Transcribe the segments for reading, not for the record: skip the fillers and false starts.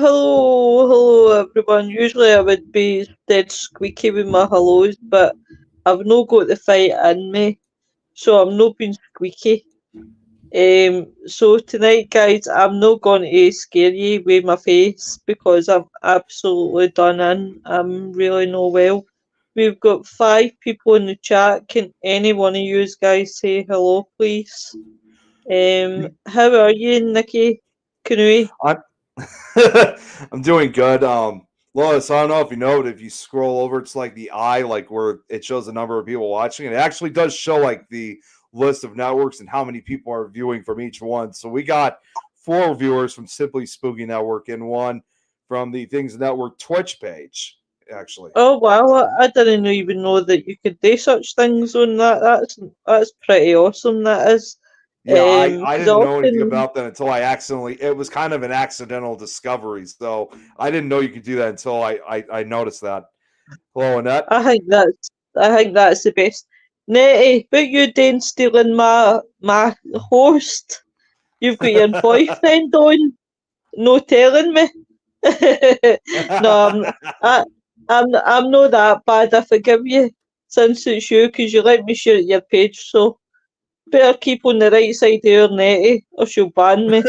Hello everyone. Usually I would be dead squeaky with my hellos, but I've no got the fight in me, so I'm not being squeaky. So tonight, guys, I'm not going to scare you with my face because I'm absolutely done in. I'm really no well. We've got 5 people in the chat. Can any one of you guys say hello, please? How are you, Nikki Kanui? I'm I'm doing good. Lois, I don't know if you know, but if you scroll over, it's like the eye, like where it shows the number of people watching. And it actually does show like the list of networks and how many people are viewing from each one. So we got 4 viewers from Simply Spooky Network and 1 from the Things Network Twitch page, actually. Oh wow, I didn't even know that you could do such things on that. That's pretty awesome. That is. Yeah, I 'Cause I didn't know anything often about that until I accidentally, it was kind of an accidental discovery. So I didn't know you could do that until I noticed that. Hello, Annette. I think that's the best. Nettie, what you doing stealing my host? You've got your boyfriend on, no telling me. No, I'm not that bad. I forgive you since it's you, 'cause you let me share your page. So better keep on the right side of your Nettie, or she'll ban me.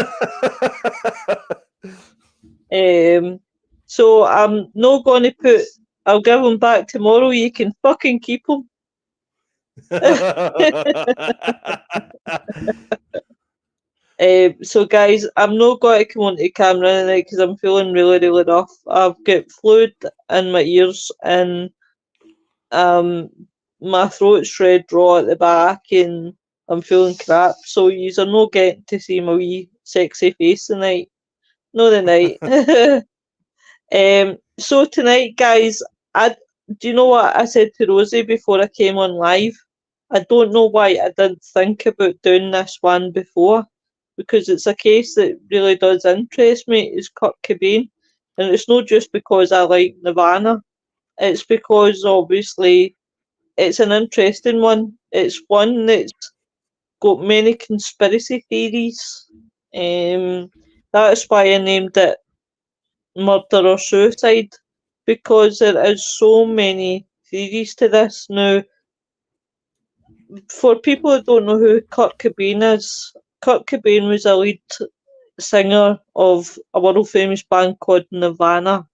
So I'm not going to put. I'll give them back tomorrow. You can fucking keep them. So guys, I'm not going to come onto camera tonight because I'm feeling really, really rough. I've got fluid in my ears and um my throat's red raw at the back and I'm feeling crap. So yous are not getting to see my wee sexy face tonight. No, the night. So tonight, guys, do you know what I said to Rosie before I came on live? I don't know why I didn't think about doing this one before, because it's a case that really does interest me. Is Kurt Cobain, and it's not just because I like Nirvana. It's because obviously it's an interesting one. It's one that's got many conspiracy theories. That's why I named it Murder or Suicide, because there is so many theories to this. Now, for people that don't know who Kurt Cobain is, Kurt Cobain was a lead singer of a world famous band called Nirvana.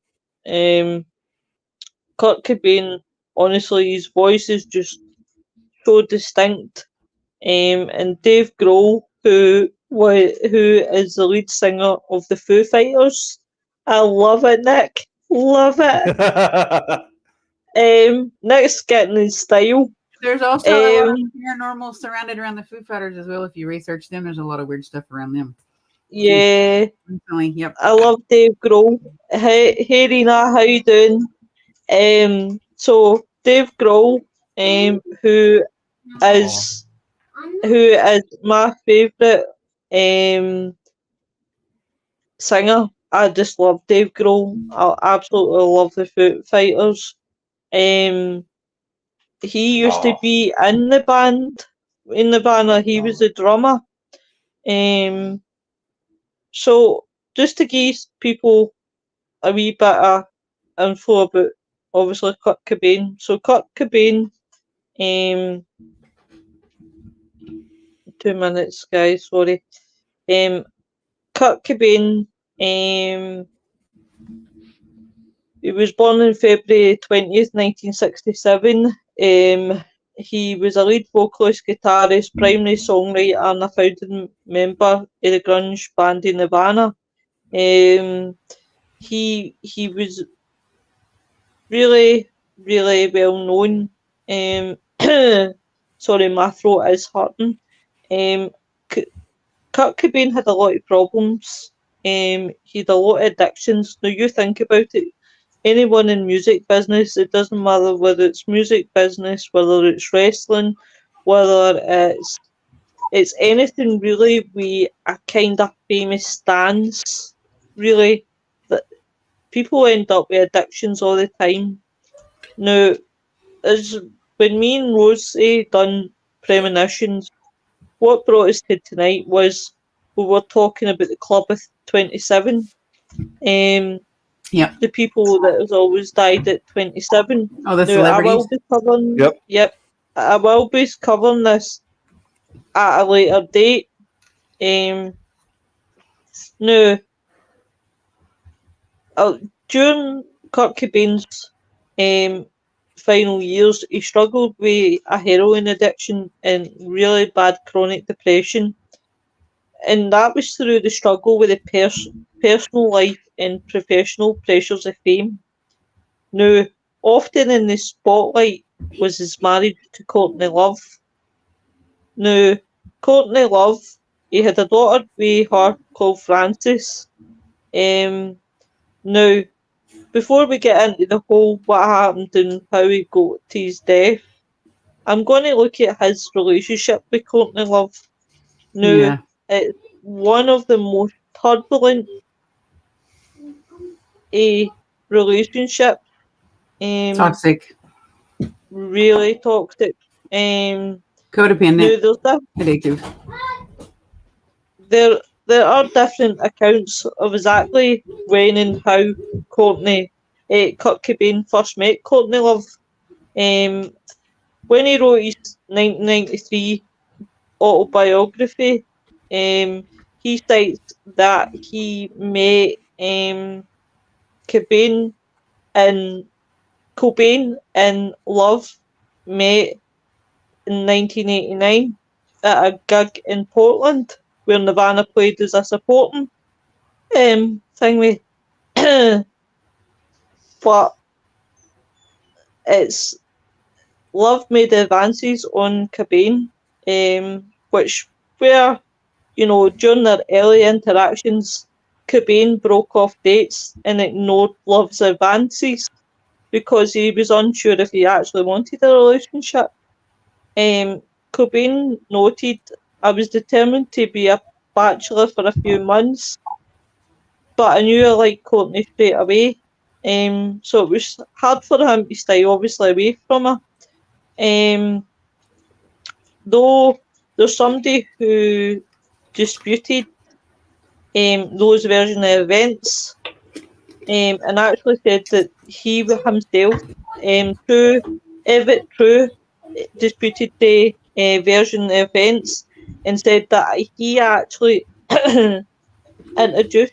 Um, Kurt Cobain, honestly, his voice is just so distinct. And Dave Grohl, who is the lead singer of the Foo Fighters, I love it, Nick. Love it. Nick's getting his style. There's also a lot of paranormal surrounded around the Foo Fighters as well. If you research them, there's a lot of weird stuff around them. Yeah. Yep. I love Dave Grohl. Hey Rena, how you doing? So Dave Grohl, who is my favourite singer. I just love Dave Grohl. I absolutely love the Foo Fighters. He used to be in the band in Nirvana. He was the drummer. So just to give people a wee bit of info about obviously Kurt Cobain. So Kurt Cobain, 2 minutes, guys. Sorry. Kurt Cobain. He was born on February 20th, 1967. He was a lead vocalist, guitarist, primary songwriter, and a founding member of the grunge band Nirvana. He was really, really well known. Sorry, my throat is hurting. Kurt Cobain had a lot of problems. He had a lot of addictions. Now you think about it. Anyone in music business, it doesn't matter whether it's music business, whether it's wrestling, whether it's anything really with a kind of famous stance, really, that people end up with addictions all the time. Now, as when me and Rosie done premonitions, what brought us to tonight was we were talking about the Club of 27. Yep. The people that has always died at 27. Oh, the Now, I will celebrities. be covering. Yep. Yep. I will be covering this at a later date. Now, during Kurt Cobin's final years, he struggled with a heroin addiction and really bad chronic depression. And that was through the struggle with the personal life and professional pressures of fame. Now, often in the spotlight was his marriage to Courtney Love. Now, Courtney Love, he had a daughter with her called Frances. Now, before we get into the whole what happened and how he got to his death, I'm going to look at his relationship with Courtney Love. Now, Yeah. it's one of the most turbulent relationship. Toxic. Really toxic. Codependent. Now, Addictive. there are different accounts of exactly when and how Kurt Cobain first met Courtney Love. When he wrote his 1993 autobiography, he states that he met Cobain and Love met in 1989 at a gig in Portland where Nirvana played as a supporting thing. But it's Love made advances on Cobain, which were, during their early interactions, Cobain broke off dates and ignored Love's advances because he was unsure if he actually wanted a relationship. Cobain noted, "I was determined to be a bachelor for a few months, but I knew I liked Courtney straight away. So it was hard for him to stay obviously away from her. Though there's somebody who disputed those version of events, and actually said that he himself, True, disputed the version of events and said that he actually introduced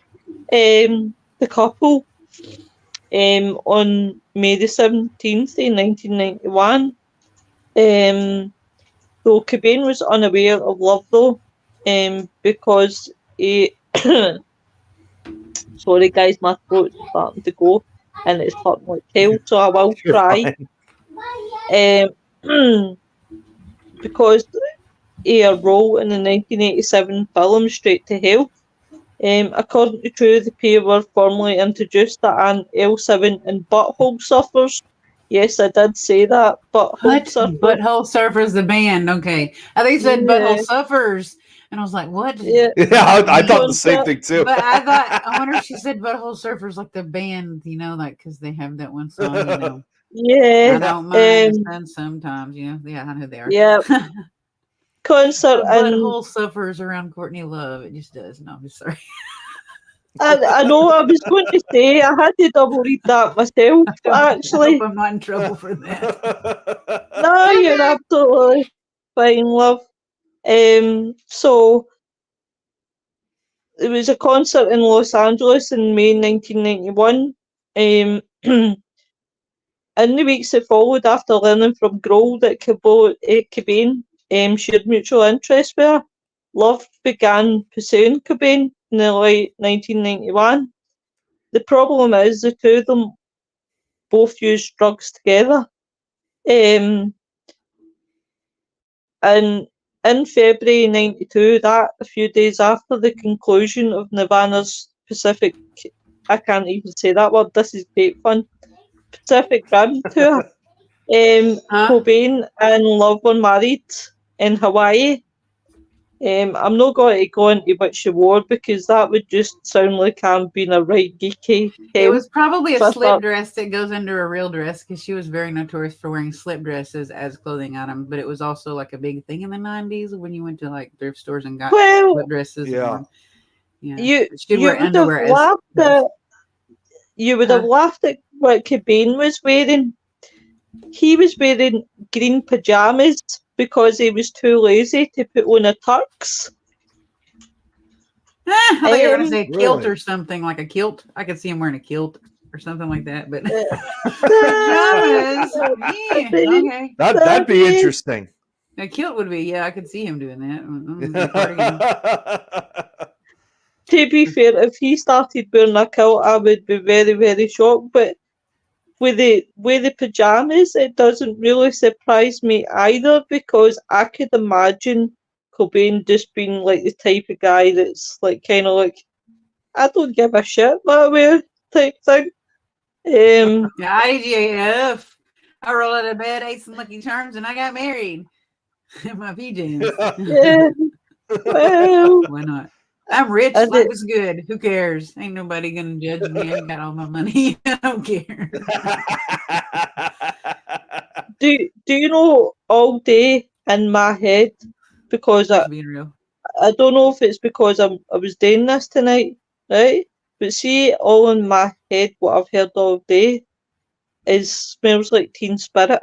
the couple on May the 17th in 1991. Though Cobain was unaware of Love though, because he sorry guys, my throat's starting to go and it's hurting like hell, so I will try. Because a role in the 1987 film Straight to Hell. According to True, the pair were formally introduced at an L7 and Butthole Surfers. Yes, I did say that. Butthole Surfers. Butthole Surfers, the band. Okay. I think you said Butthole Surfers. And I was like, what? Yeah, I thought the same thing too. But I wonder if she said Butthole Surfers like the band, like because they have that one song, Yeah. I don't mind sometimes, yeah, I know who they are. Yeah. Concert and Butthole suffers around Courtney Love. It just does. No, I'm just sorry. I know I was going to say I had to double read that myself. Actually, I hope I'm not in trouble for that. No, you're absolutely fine, love. So there was a concert in Los Angeles in May 1991. In the weeks that followed, after learning from Grohl that Cobain shared mutual interests with her, Love began pursuing Cobain in the late 1991. The problem is the two of them both used drugs together. And in February 92, that a few days after the conclusion of Nirvana's I can't even say that word, this is great fun, Pacific Rim tour, Cobain and Love were married in Hawaii. I'm not going to go into what she wore because that would just sound like I'm being a right geeky. It was probably a slip dress that goes under a real dress because she was very notorious for wearing slip dresses as clothing item. But it was also like a big thing in the 90s when you went to like thrift stores and got slip dresses. Yeah. Yeah. You She did wear would have underwear as laughed clothes. at what Cobin was wearing. He was wearing green pajamas because he was too lazy to put on a tux. I thought you were going to say a kilt Really? or something, like a kilt. I could see him wearing a kilt or something like that. But That- pajamas. Yeah, okay. That'd be interesting. A kilt would be, yeah, I could see him doing that. Be a cardigan. To be fair, if he started wearing a kilt, I would be very, very shocked. But with the pajamas, it doesn't really surprise me either because I could imagine Cobain just being like the type of guy that's like kind of like, I don't give a shit what I wear type thing. IGF. I roll out of bed, ate some Lucky Charms, and I got married. In my PJs. Yeah, well, Why not? I'm rich. I Life did, is good. Who cares? Ain't nobody gonna judge me. I got all my money. I don't care. do you know all day in my head because Just being real. I don't know if it's because I was doing this tonight, right? But see, all in my head, what I've heard all day is smells like Teen Spirit.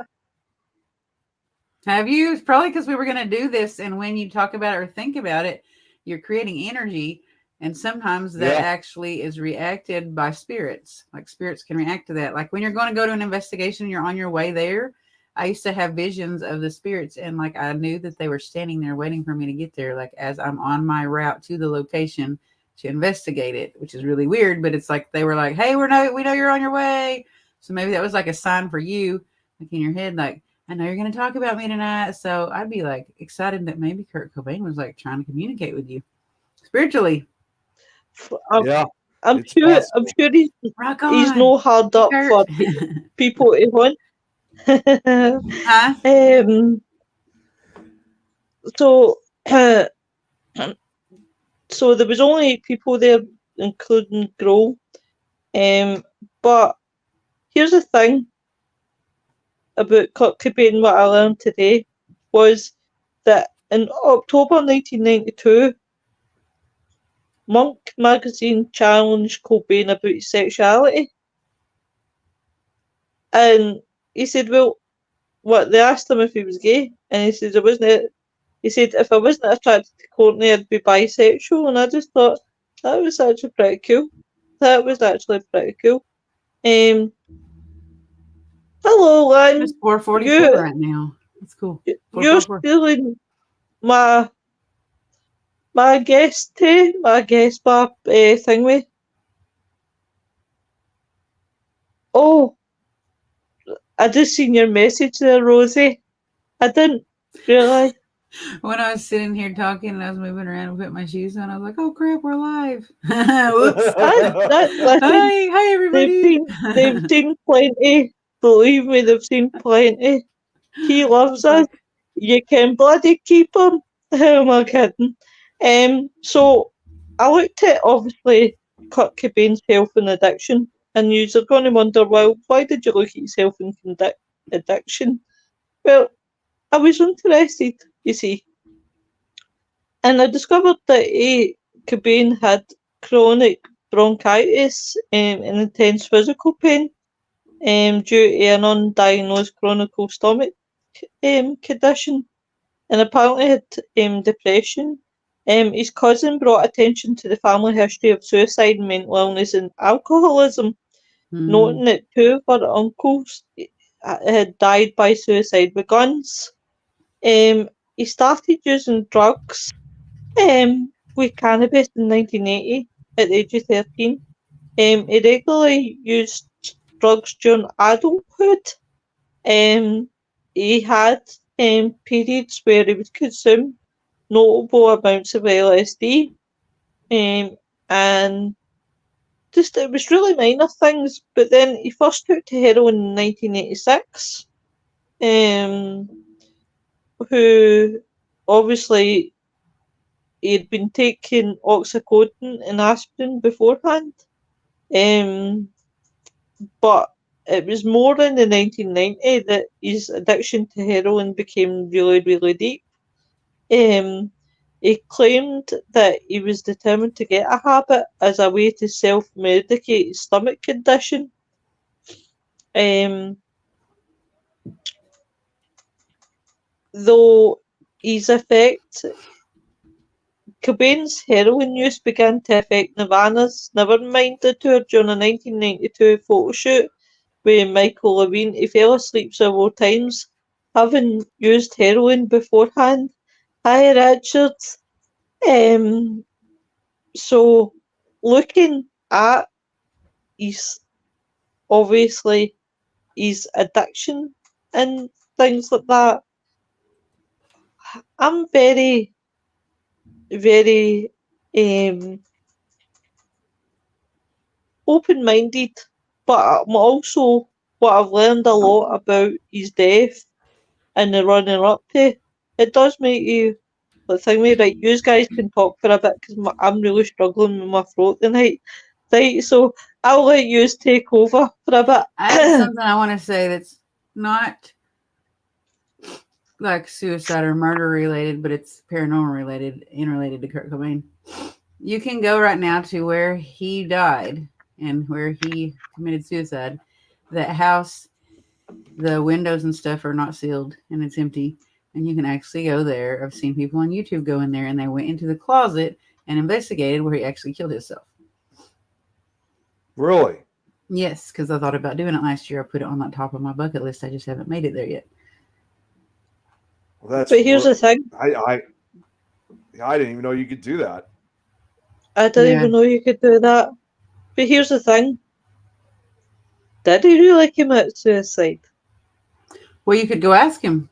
Have you? It's probably because we were gonna do this, and when you talk about it or think about it, you're creating energy, and sometimes that actually is reacted by spirits. Like spirits can react to that. Like when you're going to go to an investigation, you're on your way there. I used to have visions of the spirits, and like I knew that they were standing there waiting for me to get there. Like as I'm on my route to the location to investigate it, which is really weird. But it's like they were like, "Hey, we know you're on your way." So maybe that was like a sign for you, like in your head, like, I know you're going to talk about me tonight. So I'd be like excited that maybe Kurt Cobain was like trying to communicate with you spiritually. I'm sure Rock on. he's no hard up Kurt. for people to hunt. Huh? So so there was only 8 people there, including Grohl. But here's the thing about Kurt Cobain, what I learned today was that in October 1992, Monk magazine challenged Cobain about his sexuality. And he said, well, what, they asked him if he was gay, and he said, he said, if I wasn't attracted to Courtney, I'd be bisexual, and I just thought, that was actually pretty cool. That was actually pretty cool. Hello, Lynn. It's 4:44 right now. That's cool. You're stealing my guest bar thingy. Oh, I just seen your message there, Rosie. I didn't realise. When I was sitting here talking and I was moving around and putting my shoes on, I was like, "Oh crap, we're live!" Whoops. Hi, everybody. They've seen plenty. Believe me, they've seen plenty. He loves us. You can bloody keep him. Who am I kidding? So I looked at obviously Kurt Cobain's health and addiction, and you're going to wonder, well, why did you look at his health and addiction? Well, I was interested, you see, and I discovered that Cobain had chronic bronchitis and intense physical pain due to an undiagnosed chronic stomach condition, and apparently had depression. His cousin brought attention to the family history of suicide, mental illness, and alcoholism, noting that 2 of her uncles had died by suicide with guns. He started using drugs with cannabis in 1980 at the age of 13. He regularly used drugs during adulthood. He had periods where he would consume notable amounts of LSD, and just it was really minor things. But then he first took to heroin in 1986. Who obviously he'd been taking oxycodone and aspirin beforehand. But it was more in the 1990s that his addiction to heroin became really, really deep. He He claimed that he was determined to get a habit as a way to self-medicate his stomach condition. Though his Cobin's heroin use began to affect Nirvana's Nevermind tour during a 1992 photo shoot with Michael Levine. He fell asleep several times, having used heroin beforehand. Hi, Richard. So, looking at his, obviously, his addiction and things like that, I'm very, very open-minded, but I'm also, what I've learned a lot about his death and the running up to, it does make you think me, right, you guys can talk for a bit because I'm really struggling with my throat tonight. Right, so I'll let you take over for a bit. I have something I want to say that's not like suicide or murder related, but it's paranormal related and related to Kurt Cobain. You can go right now to where he died and where he committed suicide. That house, the windows and stuff are not sealed and it's empty. And you can actually go there. I've seen people on YouTube go in there and they went into the closet and investigated where he actually killed himself. Really? Yes, because I thought about doing it last year. I put it on the top of my bucket list. I just haven't made it there yet. Well, but here's the thing. I didn't even know you could do that. I didn't even know you could do that. But here's the thing. Did he really commit suicide? Well, you could go ask him.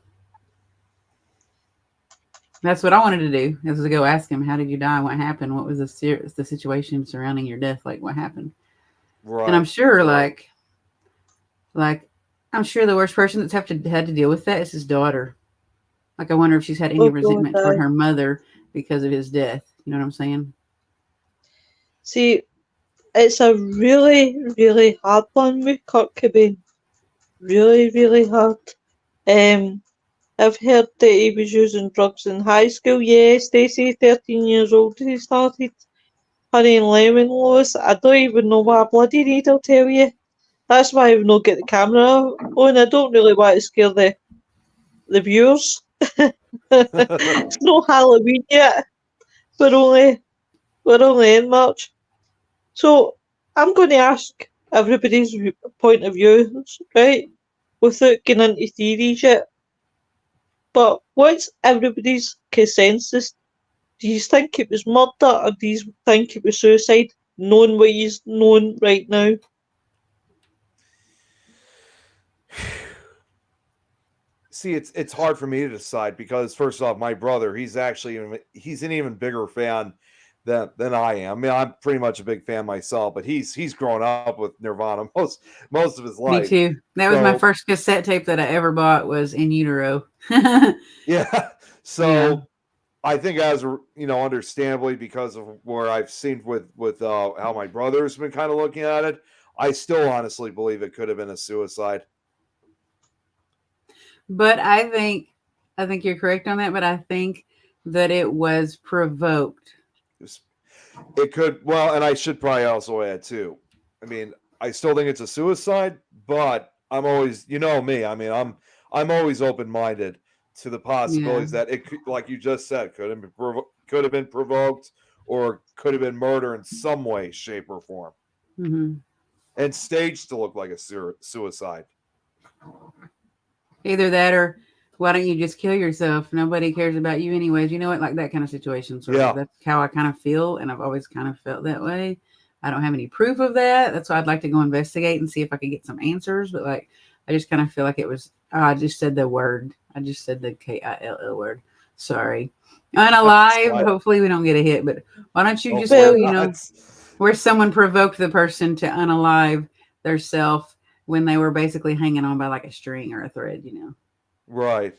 That's what I wanted to do, is to go ask him, how did you die? What happened? What was the situation surrounding your death? Like, what happened? Right. And I'm sure, like I'm sure the worst person that's had to deal with that is his daughter. Like, I wonder if she's had any resentment toward her mother because of his death. You know what I'm saying? See, it's a really, really hard one with Kurt Cobain. Really, really hard. I've heard that he was using drugs in high school. Yeah, Stacey, 13 years old, he started. Honey and lemon laws. I don't even know what I bloody need, I'll tell you. That's why I've not got the camera on. I don't really want to scare the viewers. It's not Halloween yet. We're only in March. So I'm going to ask everybody's point of view, right? Without getting into theories yet. But what's everybody's consensus? Do you think it was murder or do you think it was suicide? Knowing what he's known right now. See, it's hard for me to decide because first off, my brother, he's an even bigger fan than I am. I mean, I'm pretty much a big fan myself, but he's grown up with Nirvana most of his life. Me too. That was my first cassette tape that I ever bought, was In Utero. Yeah. So I think, as understandably, because of where I've seen with how my brother's been kind of looking at it, I still honestly believe it could have been a suicide. But I think you're correct on that. But I think that it was provoked. It could, well, and I should probably also add too. I mean, I still think it's a suicide, but I'm always, me. I mean, I'm always open-minded to the possibilities that it could, like you just said, could have been provoked or could have been murder in some way, shape, or form, and staged to look like a suicide. Either that, or why don't you just kill yourself? Nobody cares about you anyways. You know what? Like that kind of situation. So that's how I kind of feel. And I've always kind of felt that way. I don't have any proof of that. That's why I'd like to go investigate and see if I could get some answers. But like, I just kind of feel like it was, I just said the word. I just said the KILL word. Sorry. Unalive. Hopefully we don't get a hit, but why don't you just go, where someone provoked the person to unalive their self when they were basically hanging on by like a string or a thread, Right.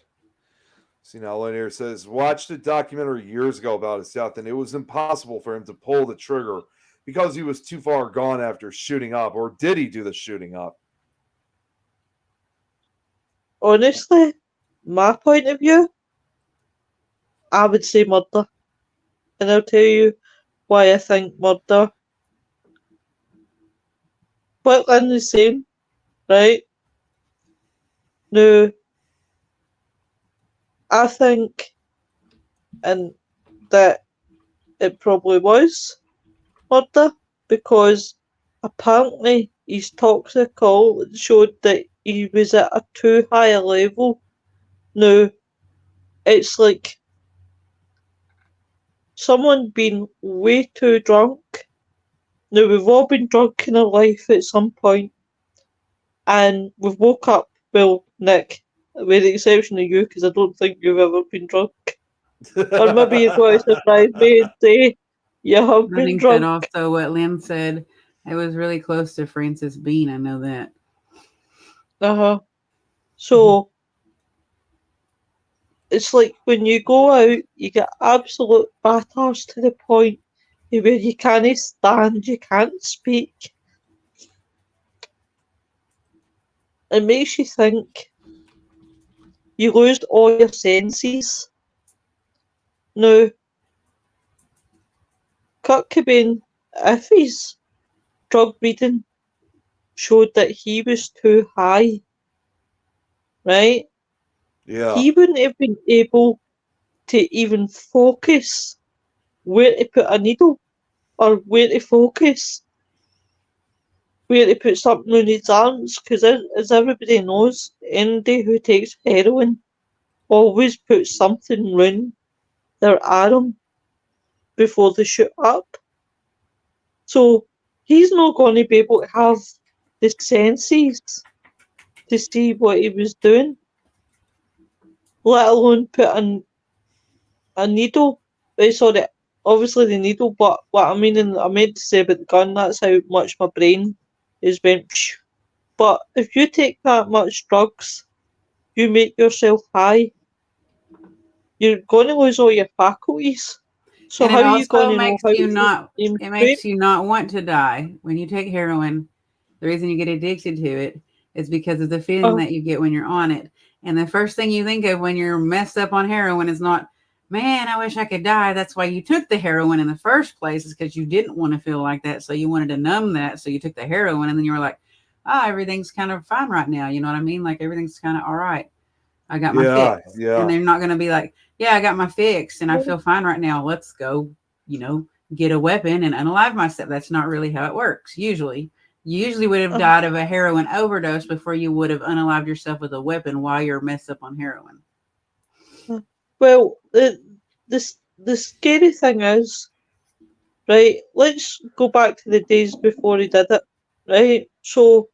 See, now Lanier says, watched a documentary years ago about his death, and it was impossible for him to pull the trigger because he was too far gone after shooting up. Or did he do the shooting up? Honestly, my point of view, I would say murder. and I'll tell you why I think murder. What Lynn is saying, right? Now, I think, and that it probably was murder because apparently his toxical showed that he was at a too high a level. Now, it's like someone being way too drunk. Now, we've all been drunk in our life at some point, and we've woke up, well, Nick, with the exception of you, because I don't think you've ever been drunk. Or maybe you're going to surprise me and say you have been Running said drunk. also what Lynn said. It was really close to Francis Bean. I know that. Uh-huh. So, it's like when you go out, you get absolute batters to the point where you can't stand, you can't speak. It makes you think. You lose all your senses. Now, Kurt Cobain, if his drug reading showed that he was too high, right? Yeah. He wouldn't have been able to even focus where to put a needle or where to focus, where to put something on his arms, because as everybody knows, anybody who takes heroin always puts something round their arm before they shoot up. So he's not going to be able to have the senses to see what he was doing, let alone put a needle. Sorry, obviously the needle, but what I meant to say about the gun, that's how much my brain is went. But if you take that much drugs, you make yourself high, you're going to lose all your faculties. So And how it are you going also to know makes how you to not. aim It straight? makes you not want to die when you take heroin. The reason you get addicted to it is because of the feeling that you get when you're on it. And the first thing you think of when you're messed up on heroin is not, man, I wish I could die. That's why you took the heroin in the first place, is because you didn't want to feel like that. So you wanted to numb that. So you took the heroin, and then you were like, everything's kind of fine right now. You know what I mean? Like everything's kind of all right. I got my Yeah. fix. Yeah. And they're not going to be like, yeah, I got my fix and I feel fine right now. Let's go, get a weapon and unalive myself. That's not really how it works. Usually, you usually would have died of a heroin overdose before you would have unalived yourself with a weapon while you're messed up on heroin. Well, the scary thing is, right, let's go back to the days before he did it, right? So,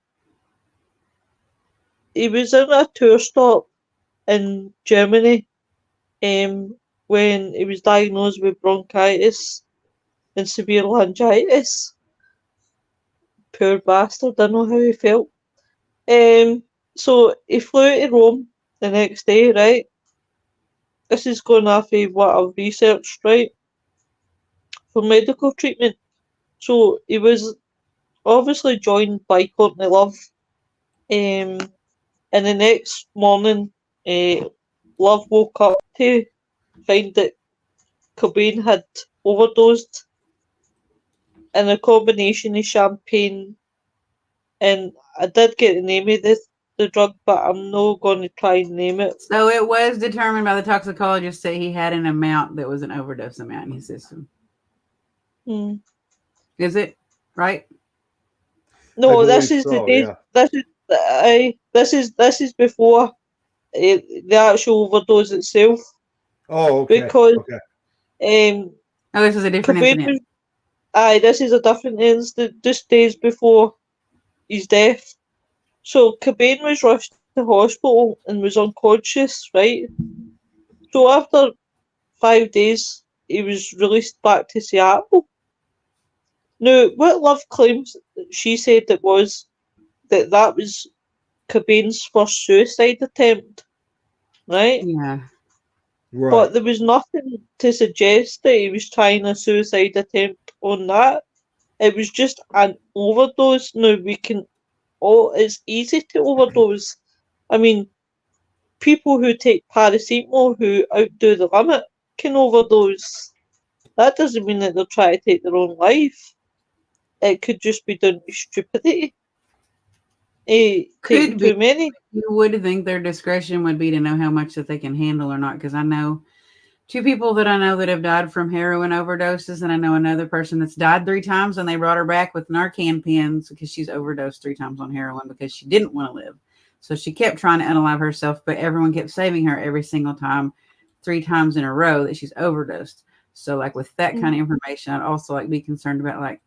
he was in a tour stop in Germany when he was diagnosed with bronchitis and severe laryngitis. Poor bastard, I know how he felt. So he flew to Rome the next day, right? This is going off of what I've researched, right? For medical treatment. So he was obviously joined by Courtney Love. And the next morning, Love woke up to find that Cobain had overdosed in a combination of champagne, and I did get the name of the drug, but I'm not going to try and name it. So it was determined by the toxicologist that he had an amount that was an overdose amount in his system. Is it right? No, this is the day. Yeah. This is before the actual overdose itself. Oh, okay. Because this is a different Cobain incident. This is a different incident. Just days before his death. So Cobain was rushed to hospital and was unconscious, right? So after 5 days, he was released back to Seattle. Now, what Love claims she said it was that was Cobain's first suicide attempt, right? Yeah. Right. But there was nothing to suggest that he was trying a suicide attempt on that. It was just an overdose. Now it's easy to overdose. I mean, people who take paracetamol who outdo the limit can overdose. That doesn't mean that they're trying to take their own life. It could just be done to stupidity. Taking Could be. too many. You would think their discretion would be to know how much that they can handle or not. Because I know 2 people that I know that have died from heroin overdoses, and I know another person that's died 3 times, and they brought her back with Narcan pens because she's overdosed 3 times on heroin because she didn't want to live. So she kept trying to unalive herself, but everyone kept saving her every single time, 3 times in a row that she's overdosed. So like with that kind of information, I'd also like be concerned about like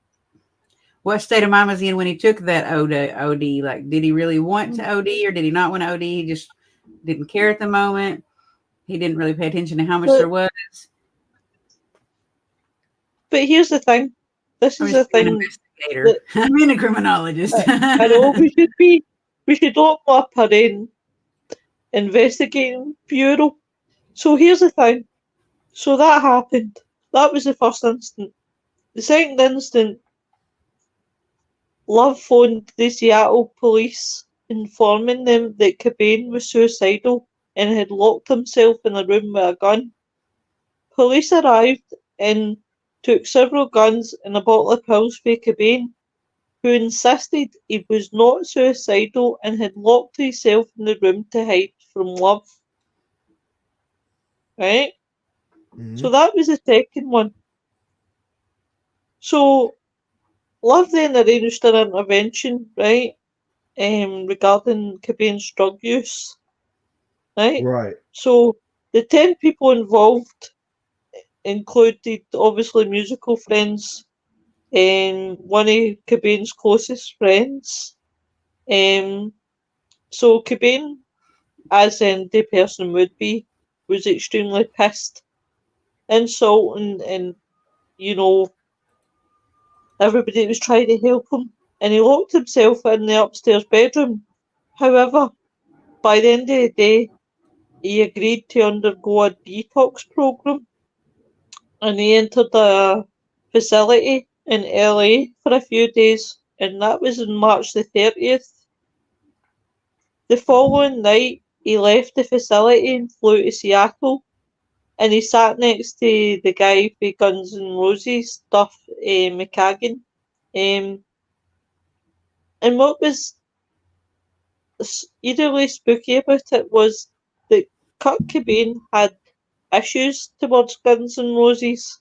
what state of mind was he in when he took that OD? Like, did he really want to OD or did he not want to OD? He just didn't care at the moment. He didn't really pay attention to how much there was. But here's the thing. This is the thing. Investigator. I'm in a criminologist. I know we should be. We should open up our own investigating bureau. So here's the thing. So that happened. That was the first instant. The second instant, Love phoned the Seattle police, informing them that Cobin was suicidal and had locked himself in a room with a gun. Police arrived and took several guns and a bottle of pills for Cobin, who insisted he was not suicidal and had locked himself in the room to hide from Love. Right? Mhm. So that was the second one. So Love then arranged an intervention, right, regarding Cobin's drug use, right? Right. So the 10 people involved included obviously musical friends and one of Cobin's closest friends. So Cobin, as any person would be, was extremely pissed, insulting, and you know everybody was trying to help him, and he locked himself in the upstairs bedroom. However, by the end of the day, he agreed to undergo a detox program, and he entered a facility in LA for a few days, and that was on March the 30th. The following night, he left the facility and flew to Seattle, and he sat next to the guy for Guns N' Roses, Duff McKagan. And what was eerily spooky about it was that Kurt Cobain had issues towards Guns N' Roses,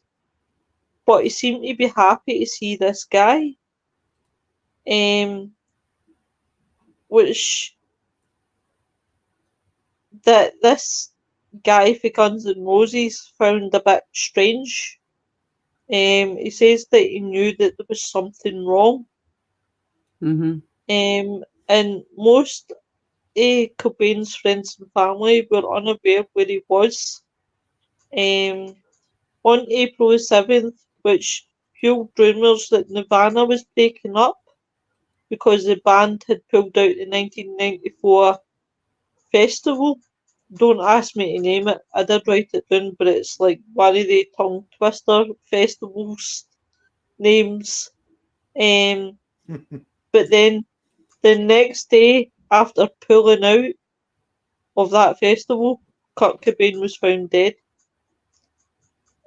but he seemed to be happy to see this guy, which that this guy for Guns N' Roses found a bit strange. He says that he knew that there was something wrong. And most Cobain's friends and family were unaware where he was. On April 7th, which fueled rumours that Nirvana was breaking up because the band had pulled out the 1994 festival. Don't ask me to name it. I did write it down, but it's like one of the tongue twister festivals names. But then the next day, after pulling out of that festival, Kurt Cobain was found dead.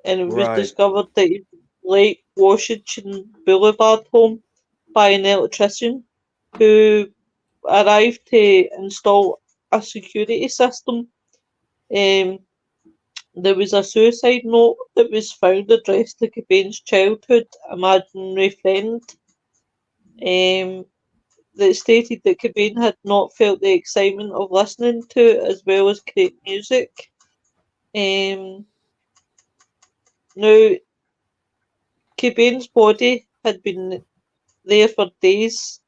And it was discovered that he was Lake Washington Boulevard home by an electrician who arrived to install a security system. There was a suicide note that was found addressed to Cobain's childhood imaginary friend that stated that Cobain had not felt the excitement of listening to it as well as great music. Now, Cobain's body had been there for days.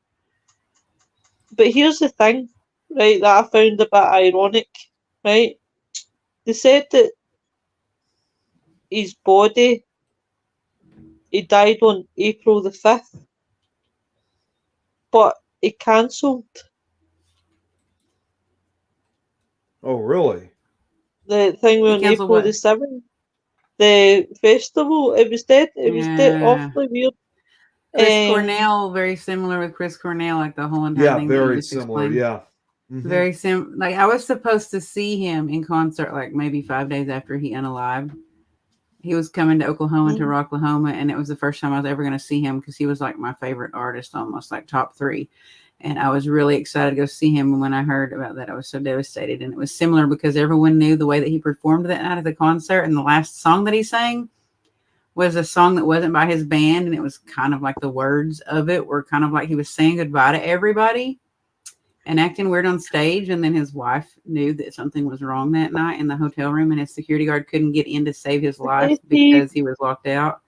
But here's the thing, right, that I found a bit ironic, right? They said that his body, he died on April the 5th, but he cancelled. Oh, really? The thing on April the 7th. The festival, it was dead. It was dead, awfully weird. Chris Cornell, very similar with Chris Cornell, like the whole entire thing. Yeah, very similar. Explained. Yeah. Mm-hmm. Very sim. Like I was supposed to see him in concert, like maybe 5 days after he unalived, He was coming to Oklahoma to Rocklahoma, and it was the first time I was ever going to see him because he was like my favorite artist, almost like top 3. And I was really excited to go see him. And when I heard about that, I was so devastated. And it was similar because everyone knew the way that he performed that night at the concert. And the last song that he sang was a song that wasn't by his band. And it was kind of like the words of it were kind of like he was saying goodbye to everybody and acting weird on stage. And then his wife knew that something was wrong that night in the hotel room. And his security guard couldn't get in to save his life because he was locked out.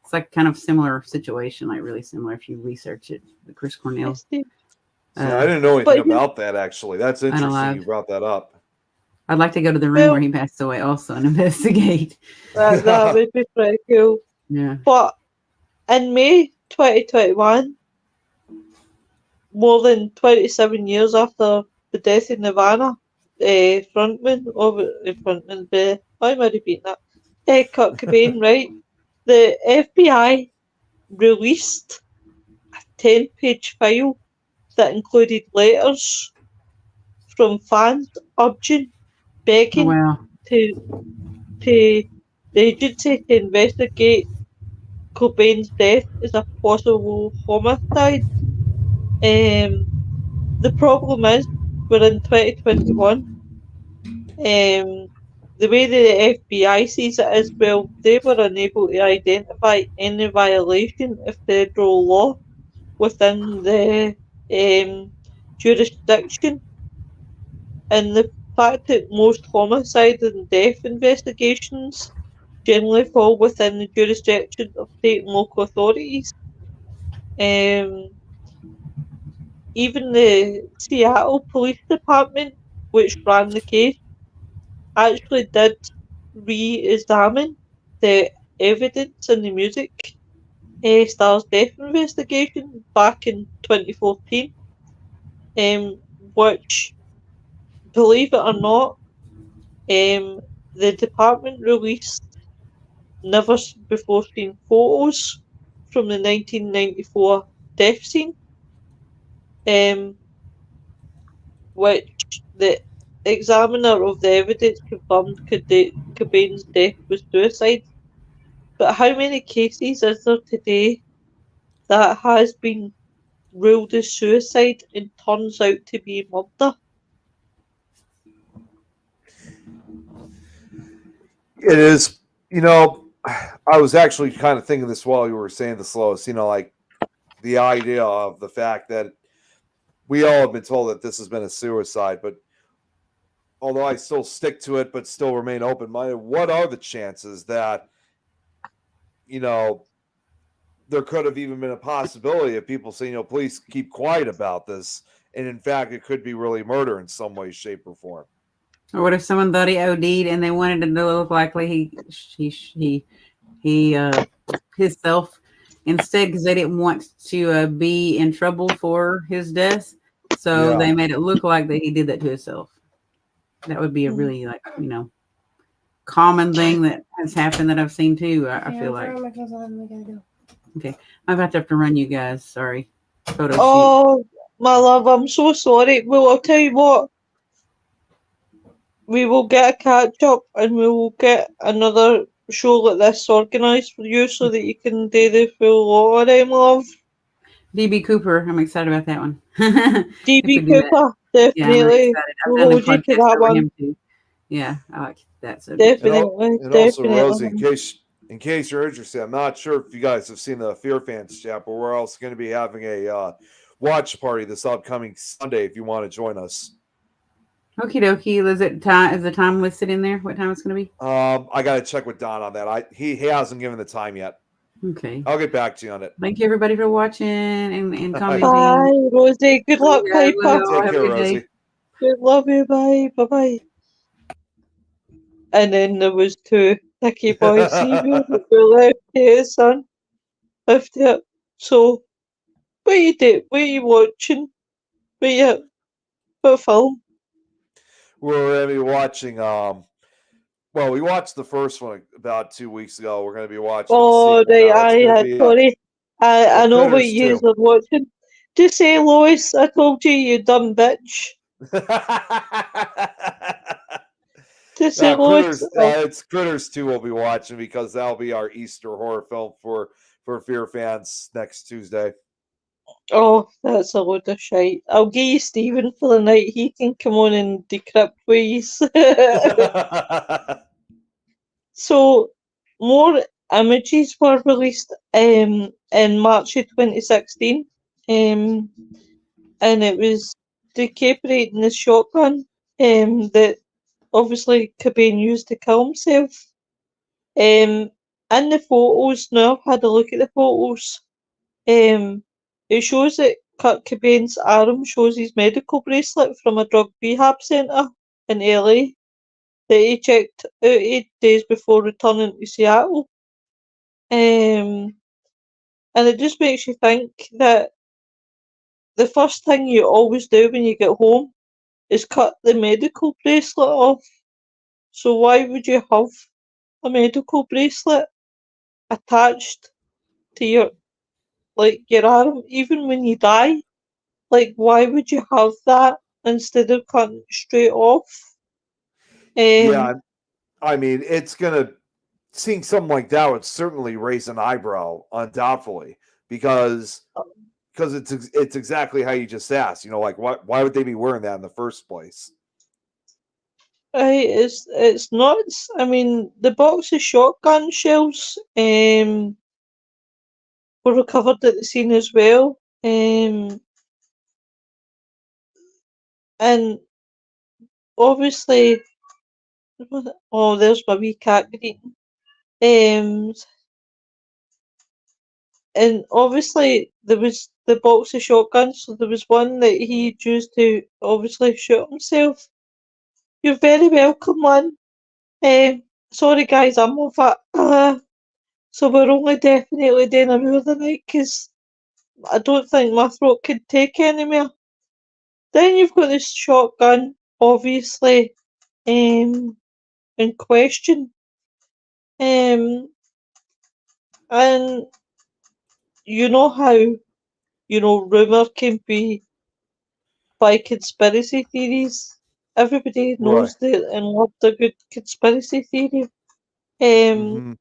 It's like kind of similar situation, like really similar if you research it. Chris Cornell. I didn't know anything about that, actually. That's interesting you brought that up. I'd like to go to the room where he passed away also and investigate. That would be pretty cool. Yeah. But in May 2021, more than 27 years after the death of Nirvana, frontman, why am I repeating that? Kurt Cobain, right? The FBI released a 10-page file that included letters from fans urging, begging to the agency to investigate Cobain's death as a possible homicide. The problem is, we're in 2021. The way the FBI sees it is, well, they were unable to identify any violation of federal law within the jurisdiction, and the fact that most homicide and death investigations generally fall within the jurisdiction of state and local authorities. Even the Seattle Police Department, which ran the case, actually did re-examine the evidence in the music star's death investigation back in 2014, which, believe it or not, the department released never before seen photos from the 1994 death scene, which the examiner of the evidence confirmed Cobain's death was suicide. But how many cases is there today that has been ruled as suicide and turns out to be murder? It is, I was actually kind of thinking this while you were saying this, Lois, like the idea of the fact that we all have been told that this has been a suicide, but although I still stick to it, but still remain open-minded, what are the chances that, there could have even been a possibility of people saying, please keep quiet about this, and in fact, it could be really murder in some way, shape, or form. Or what if someone thought he OD'd and they wanted to look like he himself instead because they didn't want to be in trouble for his death, so they made it look like that he did that to himself. That would be a really common thing that has happened that I've seen too. I feel like. Okay, I'm about to have to run, you guys. Sorry. Oh, my love, I'm so sorry. Well, I'll tell you what. We will get a catch up and we will get another show like this organised for you so that you can do the full lot of them, love. DB Cooper, I'm excited about that one. DB Cooper, definitely. We'll hold you to that one. Yeah, I like that. So definitely. And also, Rosie, in case you're interested, I'm not sure if you guys have seen the Fear Fans chat, but we're also going to be having a watch party this upcoming Sunday if you want to join us. Okie dokie. Is the time listed in there? What time it's going to be? I got to check with Don on that. He hasn't given the time yet. Okay. I'll get back to you on it. Thank you, everybody, for watching and commenting. Bye, Rosie. Good luck, Piper. Take care, Rosie. Good love you. Bye. Bye-bye. And then there was 2 Nicky boys that were left here, son. Left here. So, what are you watching? What film? We're going to be watching, we watched the first one about 2 weeks ago. We're going to be watching. Oh, sorry. I know what you are watching. Just say, Lois, I told you, you dumb bitch. to say loads. It's Critters 2 we'll be watching because that'll be our Easter horror film for Fear fans next Tuesday. Oh, that's a load of shite. I'll give you Stephen for the night. He can come on and decrypt ways. So, more images were released in March of 2016. And it was decapitating the shotgun that obviously Cobain used to kill himself. In the photos, now I've had a look at the photos. It shows that Kurt Cobain's arm shows his medical bracelet from a drug rehab centre in LA that he checked out 8 days before returning to Seattle. And it just makes you think that the first thing you always do when you get home is cut the medical bracelet off. So why would you have a medical bracelet attached to your arm even when you die? Like, why would you have that instead of cutting it straight off? Yeah, I mean, it's gonna seeing something like that would certainly raise an eyebrow, undoubtedly, because it's exactly how you just asked. You know, like why would they be wearing that in the first place? It's nuts. I mean, the box of shotgun shells were recovered at the scene as well. And obviously, oh, there's my wee cat greeting. And obviously there was the box of shotguns, so there was one that he used to obviously shoot himself. You're very welcome, man. Sorry guys, I'm off it. So we're only definitely doing a rule tonight because I don't think my throat could take any more. Then you've got this shotgun, obviously, in question. And you know how, rumour can be by conspiracy theories. Everybody Right. knows that and loves a good conspiracy theory. Um,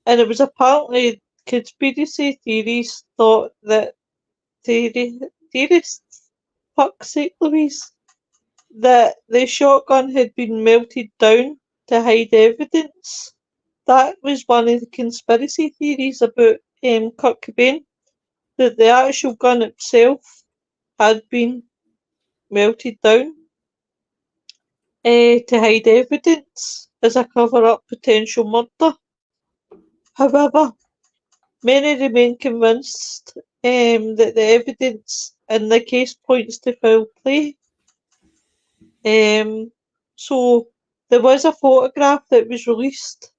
and it was apparently conspiracy theories thought that theorists, fuck's sake, Louise, that the shotgun had been melted down to hide evidence. That was one of the conspiracy theories about Kurt Cobain, that the actual gun itself had been melted down to hide evidence as a cover-up potential murder. However, many remain convinced that the evidence in the case points to foul play. So there was a photograph that was released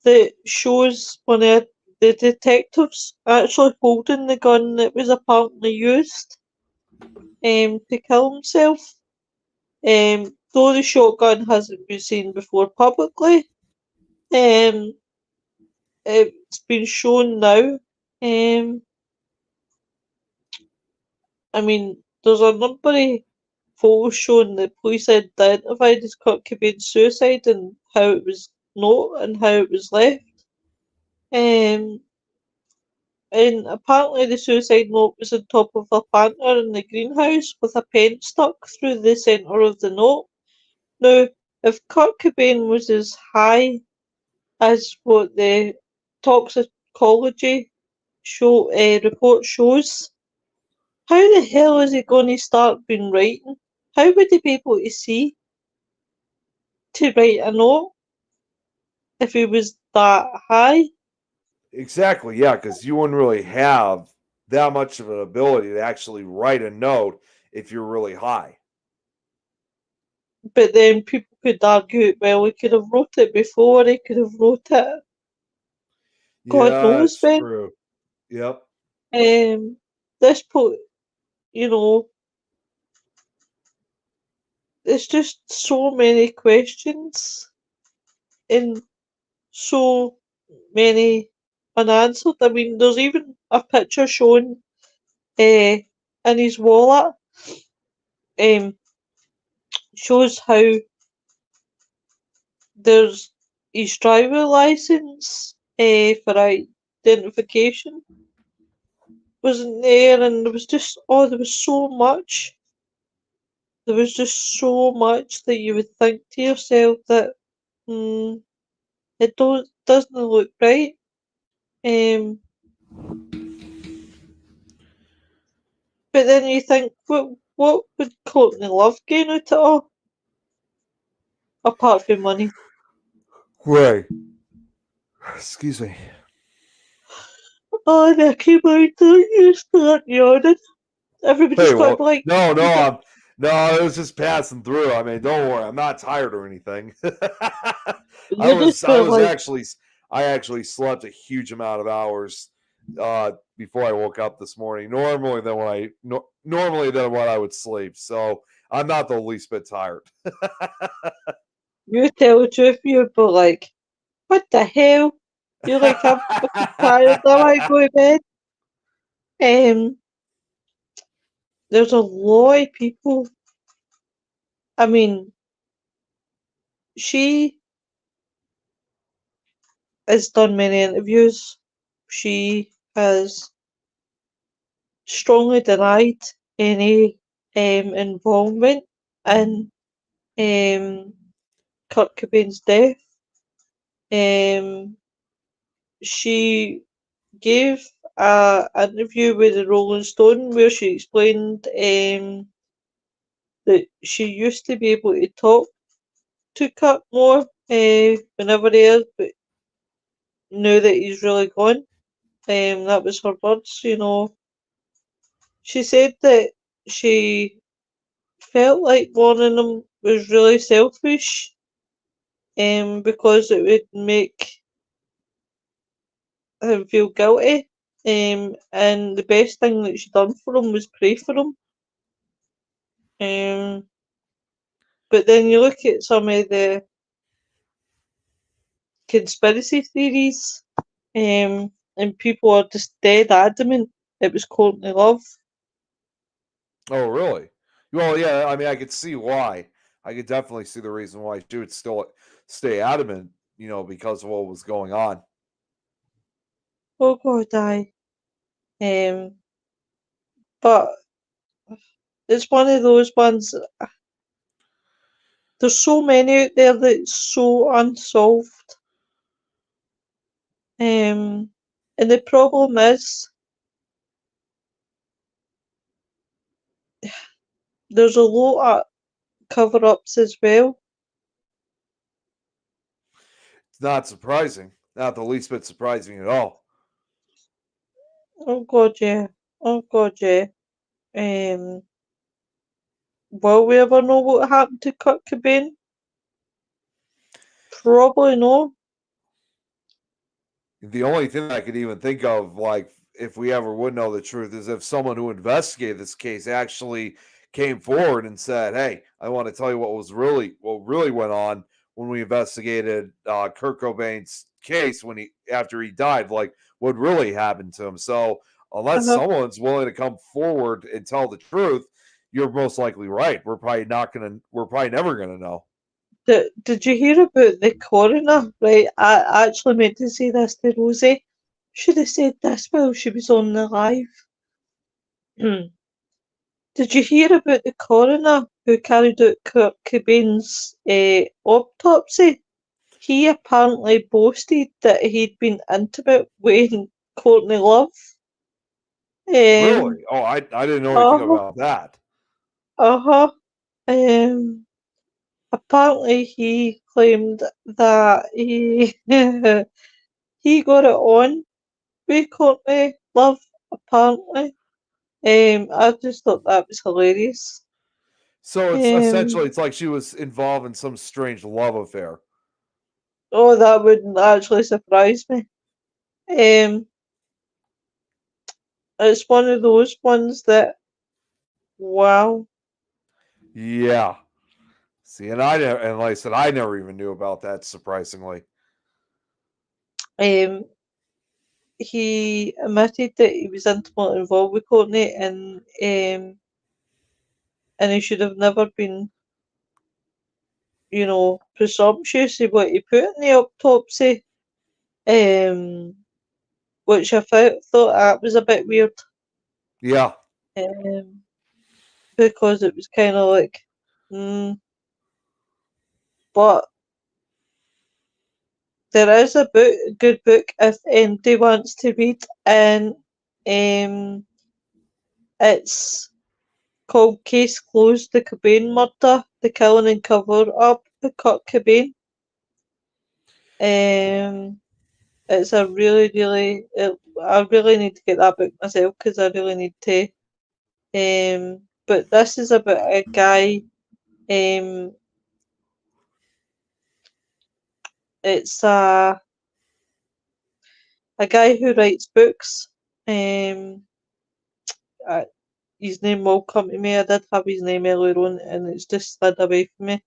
that shows one of the detectives actually holding the gun that was apparently used to kill himself. Though the shotgun hasn't been seen before publicly, it's been shown now. I mean, there's a number of photos showing that police identified as Kurt Cobain's suicide and how it was not and how it was left. And apparently the suicide note was on top of a planter in the greenhouse with a pen stuck through the centre of the note. Now, if Kurt Cobain was as high as what the toxicology report shows, how the hell is he going to start been writing? How would he be able to see to write a note if he was that high? Exactly, yeah, because you wouldn't really have that much of an ability to actually write a note if you're really high. But then people could argue, well, he could have wrote it before, he could have wrote it. God Yeah, knows that's when. true. Yep. This point, you know, there's just so many questions and so many unanswered. I mean, there's even a picture shown in his wallet, shows how there's his driver license for identification wasn't there, and there was just there was so much. There was just so much that you would think to yourself that it doesn't look right. But then you think, what would Courtney Love gain out of it all? Apart from money. Right. Excuse me. Oh, Nicky, why don't you start yawning? Everybody's Hey, got to be well, like, no, it was just passing through. I mean, don't worry, I'm not tired or anything. you just I feel was like, I actually slept a huge amount of hours before I woke up this morning. Normally than what I would sleep. So I'm not the least bit tired. you tell the truth, you'd be like, what the hell? You're like, I'm fucking tired, I want to go to bed. There's a lot of people. I mean, she has done many interviews. She has strongly denied any involvement in Kurt Cobin's death. She gave an interview with the Rolling Stone where she explained that she used to be able to talk to Kurt more whenever he is, but now that he's really gone, that was her words, you know. She said that she felt like warning him was really selfish, because it would make him feel guilty. And the best thing that she done for him was pray for him. But then you look at some of the conspiracy theories, and people are just dead adamant it was Courtney Love. Oh, really? Well, yeah. I mean, I could see why. I could definitely see the reason why she would still stay adamant, because of what was going on. Oh God, but it's one of those ones. There's so many out there that's so unsolved. And the problem is there's a lot of cover-ups as well. It's not surprising. Not the least bit surprising at all. Oh God, yeah. Oh God, yeah. Will we ever know what happened to Kurt Cobain? Probably no. The only thing I could even think of, like, if we ever would know the truth, is if someone who investigated this case actually came forward and said, "Hey, I want to tell you what really went on when we investigated Kurt Cobain's case after he died, like what really happened to him." So, unless Uh-huh. someone's willing to come forward and tell the truth, you're most likely right. We're probably never gonna know. Did you hear about the coroner? Right, I actually meant to say this to Rosie. Should have said this while she was on the live. Did you hear about the coroner who carried out Kurt Cobain's autopsy? He apparently boasted that he'd been intimate with Courtney Love. Um, Really? Oh, I didn't know anything uh-huh, about that. uh-huh. Apparently he claimed that he he got it on with Courtney Love, apparently. I just thought that was hilarious. So it's Um, essentially it's like she was involved in some strange love affair. oh, that wouldn't actually surprise me. Um, it's one of those ones that, wow. Yeah. See, and like I said, I never even knew about that. Surprisingly, Um, he admitted that he was intimately involved with Courtney, and he should have never been presumptuous of what he put in the autopsy. Which I thought that was a bit weird. Yeah. Because it was kind of like, but there is a good book if anybody wants to read, and it's called Case Closed: The Cobain Murder, The Killing and Cover-Up of Kurt Cobain. It's a really, really, I really need to get that book myself because I really need to. But this is about a guy. It's a guy who writes books. His name will come to me. I did have his name earlier on, and it's just slid away from me.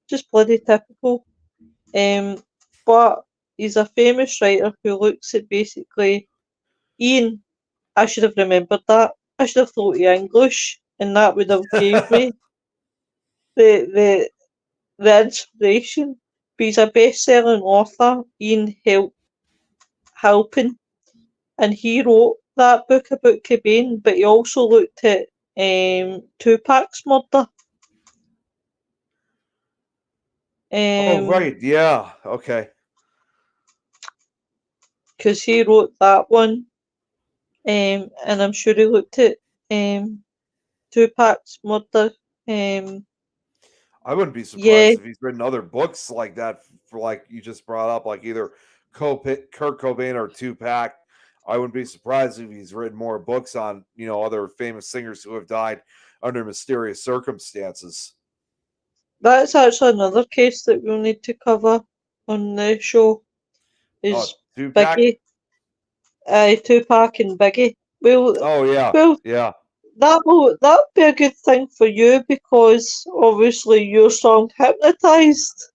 Just bloody typical. But he's a famous writer who looks at basically Ian. I should have remembered that. I should have thought of English, and that would have gave me the inspiration. But he's a best-selling author, Ian Halpin, and he wrote that book about Cobain, but he also looked at Tupac's murder. Oh, right. Yeah. Okay. Because he wrote that one, and I'm sure he looked at Tupac's murder. I wouldn't be surprised Yeah, if he's written other books like that, for like you just brought up, like either Kurt Cobain or Tupac. I wouldn't be surprised if he's written more books on, other famous singers who have died under mysterious circumstances. that's actually another case that we'll need to cover on the show. Is Tupac? Biggie, Tupac and Biggie. Oh yeah, yeah. That'll be a good thing for you because obviously your song Hypnotized.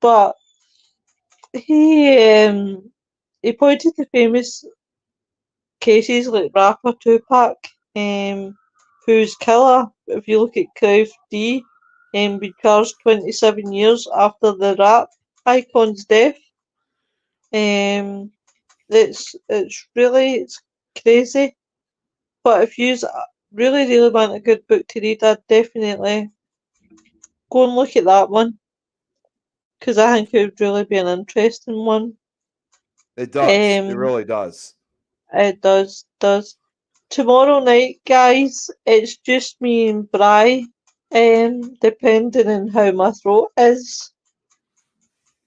But he pointed to famous cases like rapper Tupac, whose killer, if you look at Crave D, be charged 27 years after the rap icon's death. It's crazy. But if you really, really want a good book to read, I'd definitely go and look at that one. Because I think it would really be an interesting one. It does. It really does. It does. Tomorrow night, guys, it's just me and Bri. Depending on how my throat is.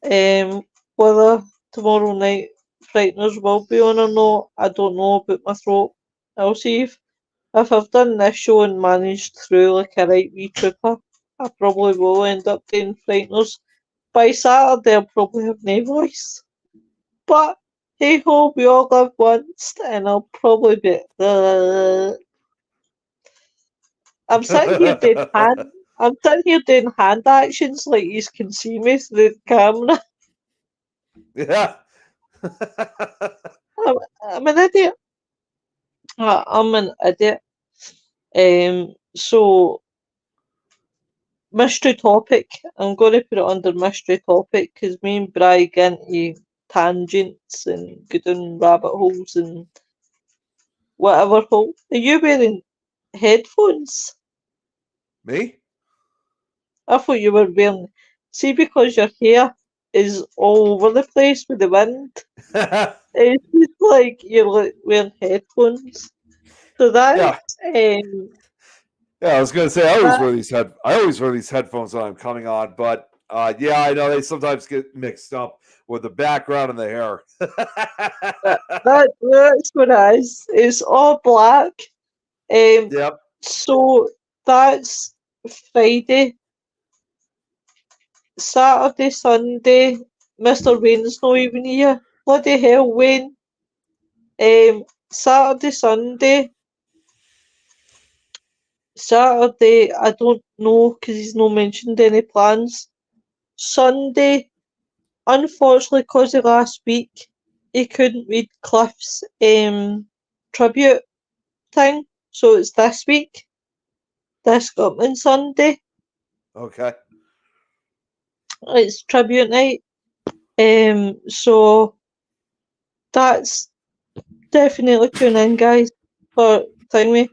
Whether tomorrow night Frighteners will be on or not, I don't know about my throat. I'll see if I've done this show and managed through like a right wee trooper, I probably will end up doing Frighteners. By Saturday, I'll probably have no voice. But hey ho, we all live once, and I'll probably be. I'm sitting here doing hand actions like you can see me through the camera. Yeah. I'm an idiot. I'm an idiot. So mystery topic. I'm going to put it under mystery topic because me and Bri get into tangents and go down rabbit holes and whatever hole. Are you wearing headphones? Me? I thought you were wearing. See, because your hair is all over the place with the wind. It's just like you're wearing headphones. So that's yeah, I was gonna say I always wear these headphones when I'm coming on, but yeah, I know they sometimes get mixed up with the background and the hair. That's what it is. It's all black. Yep. So that's Friday. Saturday, Sunday, Mr. Wayne's not even here. Bloody hell, Wayne. Saturday, I don't know because he's not mentioned any plans. Sunday, unfortunately, because of last week, he couldn't read Cliff's tribute thing, so it's this week. this coming Sunday. Okay. It's tribute night. So that's definitely tune in, guys, for thingy.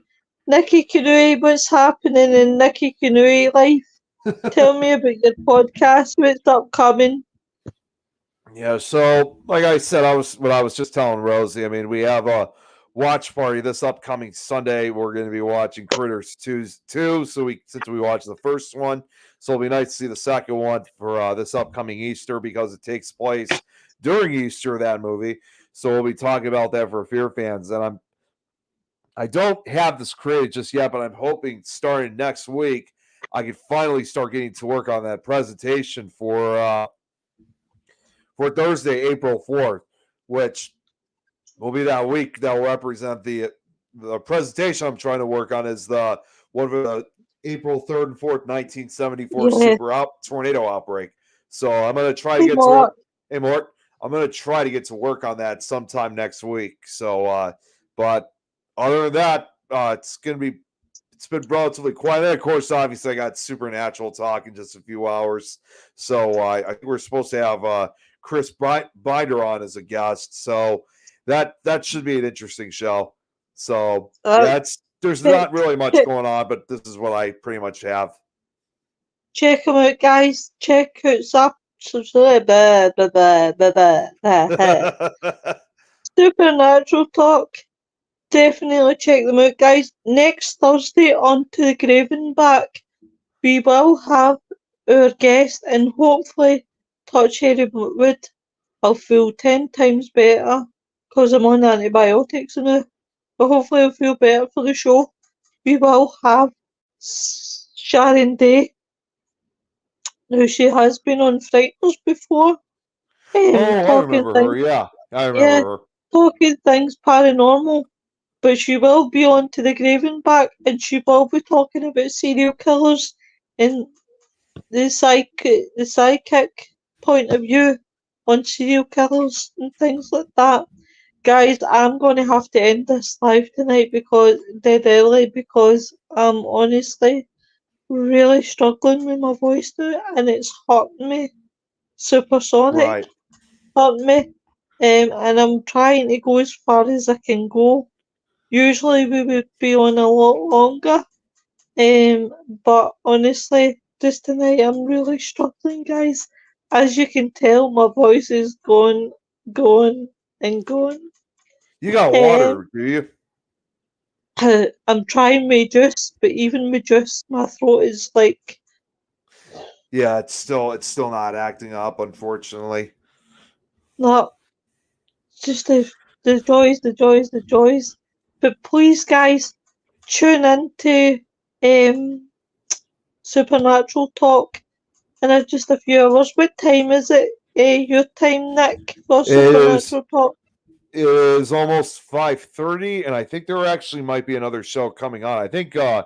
Nikki Kanui, what's happening in Nikki Kanui life? Tell me about your podcast, what's upcoming. Yeah, so like I said, I was just telling Rosie. I mean, we have a watch party this upcoming Sunday. We're going to be watching Critters 2, so since we watched the first one, so it'll be nice to see the second one for this upcoming Easter because it takes place during Easter, that movie. So we'll be talking about that for Fear fans, and I don't have this created just yet, but I'm hoping starting next week I can finally start getting to work on that presentation for Thursday, April 4th, which will be that week that will represent the presentation I'm trying to work on is the one of the April 3rd and 4th, 1974 tornado outbreak. So I'm going to try to get to work. Hey, Mort, I'm going to try to get to work on that sometime next week. So, but other than that, it's been relatively quiet. And of course, obviously, I got Supernatural talk in just a few hours. So I think we're supposed to have Chris Binder on as a guest. So that should be an interesting show. So there's not really much going on, but this is what I pretty much have. Check them out, guys. Check out Supernatural Talk. Definitely check them out, guys. Next Thursday on To the Graven Back, we will have our guest, and hopefully, touch Harry Wood, I'll feel 10 times better because I'm on antibiotics now. But hopefully, I'll feel better for the show. We will have Sharon Day. Now, she has been on Frighteners before. I remember her. Yeah, I remember her. Talking things paranormal. But she will be on To the Graven Back, and she will be talking about serial killers and the psychic point of view on serial killers and things like that. Guys, I'm going to have to end this live tonight dead early because I'm honestly really struggling with my voice now, and it's hurting me. Supersonic. Right. Hurting me. And I'm trying to go as far as I can go. Usually we would be on a lot longer, but honestly, just tonight I'm really struggling, guys. As you can tell, my voice is going, and going. You got water, do you? I'm trying my juice, but even my juice, my throat is like. Yeah, it's still not acting up, unfortunately. No, just the joys. But please, guys, tune in to Supernatural Talk in just a few hours. What time is it? Your time, Nick, for Supernatural Talk? It is almost 5:30, and I think there actually might be another show coming on. I think I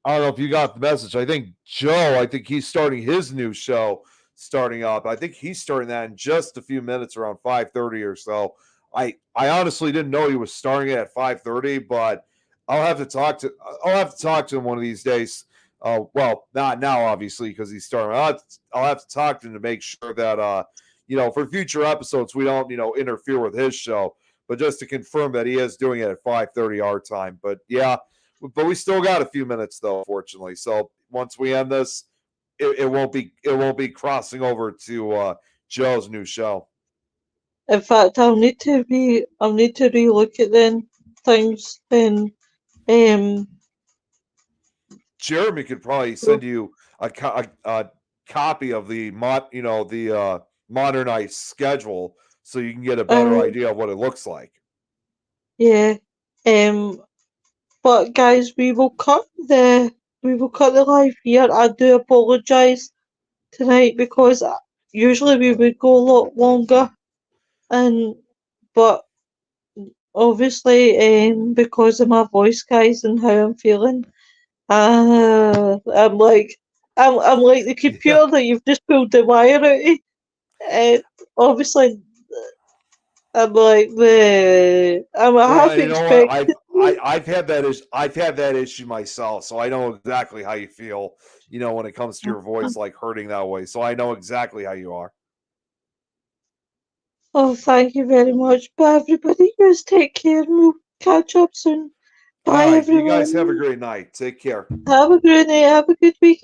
don't know if you got the message. I think Joe, he's starting his new show starting up. I think he's starting that in just a few minutes, around 5:30 or so. I honestly didn't know he was starting it at 5:30, but I'll have to talk to him one of these days. Well, not now, obviously, because he's starting. I'll have to talk to him to make sure that for future episodes we don't interfere with his show, but just to confirm that he is doing it at 5:30 our time. But yeah. But we still got a few minutes, though, fortunately. So once we end this, it won't be crossing over to Joe's new show. In fact, I'll need to relook at then things. Then, Jeremy could probably send you a copy of the modernized schedule, so you can get a better idea of what it looks like. Yeah. But guys, we will cut the live here. I do apologise tonight because usually we would go a lot longer, but obviously because of my voice, guys, and how I'm feeling, I'm like the computer that you've just pulled the wire out of. Obviously, I'm like, bleh. I'm Well, half and you know what? expecting. I've had that I've had that issue myself, so I know exactly how you feel. You know, when it comes to your voice like hurting that way, so I know exactly how you are. Oh, thank you very much. Bye, everybody. You guys take care and we'll catch up soon. All Bye, right, you guys have a everyone. great night. Take care. Have a good night. Have a good weekend.